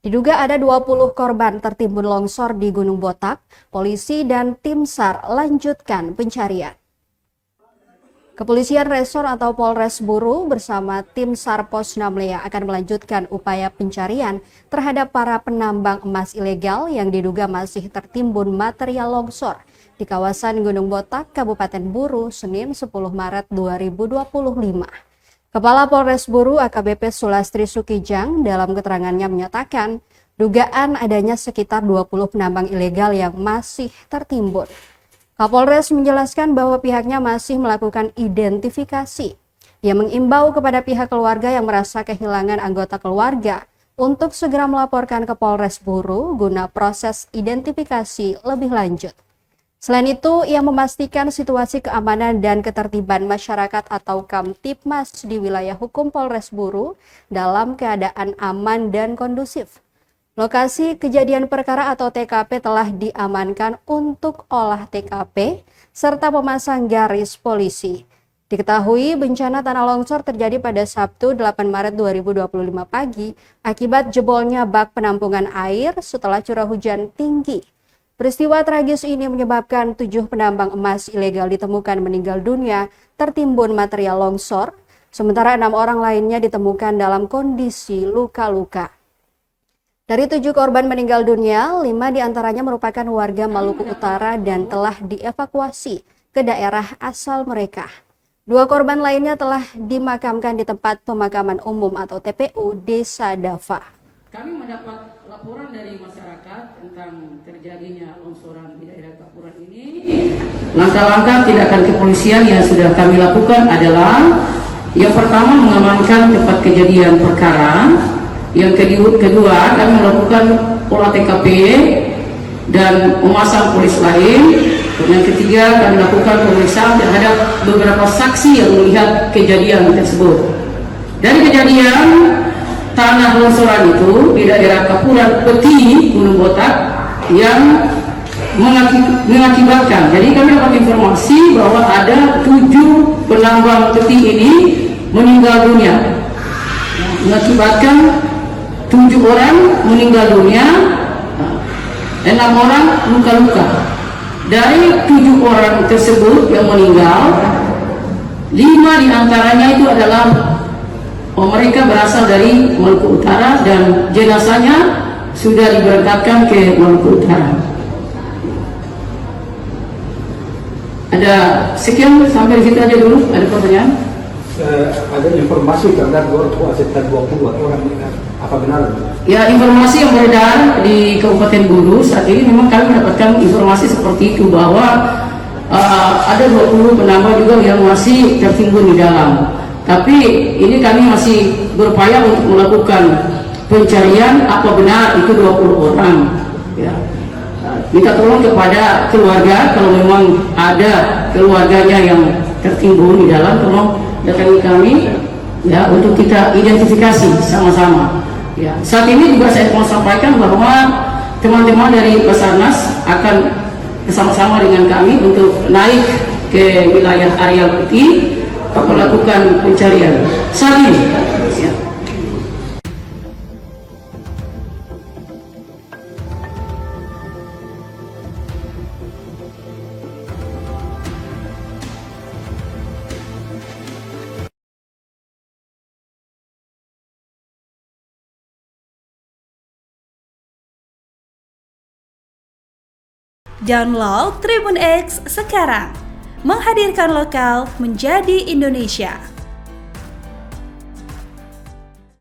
Diduga ada 20 korban tertimbun longsor di Gunung Botak, polisi dan tim SAR lanjutkan pencarian. Kepolisian Resor atau Polres Buru bersama tim SAR Pos Namlea akan melanjutkan upaya pencarian terhadap para penambang emas ilegal yang diduga masih tertimbun material longsor di kawasan Gunung Botak, Kabupaten Buru, Senin 10 Maret 2025. Kepala Polres Buru AKBP Sulastri Sukijang dalam keterangannya menyatakan dugaan adanya sekitar 20 penambang ilegal yang masih tertimbun. Kapolres menjelaskan bahwa pihaknya masih melakukan identifikasi. Ia mengimbau kepada pihak keluarga yang merasa kehilangan anggota keluarga untuk segera melaporkan ke Polres Buru guna proses identifikasi lebih lanjut. Selain itu, ia memastikan situasi keamanan dan ketertiban masyarakat atau Kamtibmas di wilayah hukum Polres Buru dalam keadaan aman dan kondusif. Lokasi kejadian perkara atau TKP telah diamankan untuk olah TKP serta pemasang garis polisi. Diketahui bencana tanah longsor terjadi pada Sabtu 8 Maret 2025 pagi akibat jebolnya bak penampungan air setelah curah hujan tinggi. Peristiwa tragis ini menyebabkan 7 penambang emas ilegal ditemukan meninggal dunia tertimbun material longsor, sementara 6 orang lainnya ditemukan dalam kondisi luka-luka. Dari 7 korban meninggal dunia, 5 diantaranya merupakan warga Maluku Utara dan telah dievakuasi ke daerah asal mereka. 2 korban lainnya telah dimakamkan di tempat pemakaman umum atau TPU Desa Dava. Kami mendapat laporan dari masyarakat tentang terjadinya longsoran di daerah Kapuran ini. Langkah-langkah tindakan kepolisian yang sudah kami lakukan adalah yang pertama mengamankan tempat kejadian perkara, yang kedua kami melakukan olah TKP dan memasang polis lain, yang ketiga kami melakukan pemeriksaan terhadap beberapa saksi yang melihat kejadian tersebut. Dari kejadian tanah longsoran itu di daerah Kapuran Peti, Gunung Botak yang mengakibatkan. Jadi kami dapat informasi bahwa ada 7 penambang peti ini meninggal dunia. Mengakibatkan 7 orang meninggal dunia, 6 orang luka-luka. Dari 7 orang tersebut yang meninggal, 5 diantaranya itu adalah mereka berasal dari Maluku Utara dan jenazahnya sudah diberangkatkan ke Maluku Utara. Ada sekian, sampai di situ aja dulu. Ada pertanyaan? Ada informasi terhadap 20 orang meninggal. Apa benar? Ya, informasi yang beredar di Kabupaten Buru saat ini memang kami mendapatkan informasi seperti itu bahwa ada 20 penambang juga yang masih tertimbun di dalam. Tapi ini kami masih berupaya untuk melakukan pencarian apa benar itu 20 orang. Ya. Minta tolong kepada keluarga kalau memang ada keluarganya yang tertimbun di dalam, tolong datangi kami ya untuk kita identifikasi sama-sama. Ya. Saat ini juga saya mau sampaikan bahwa teman-teman dari Basarnas akan bersama-sama dengan kami untuk naik ke wilayah area Peti melakukan pencarian saat ini. Ya. Download Tribun X sekarang, menghadirkan lokal menjadi Indonesia.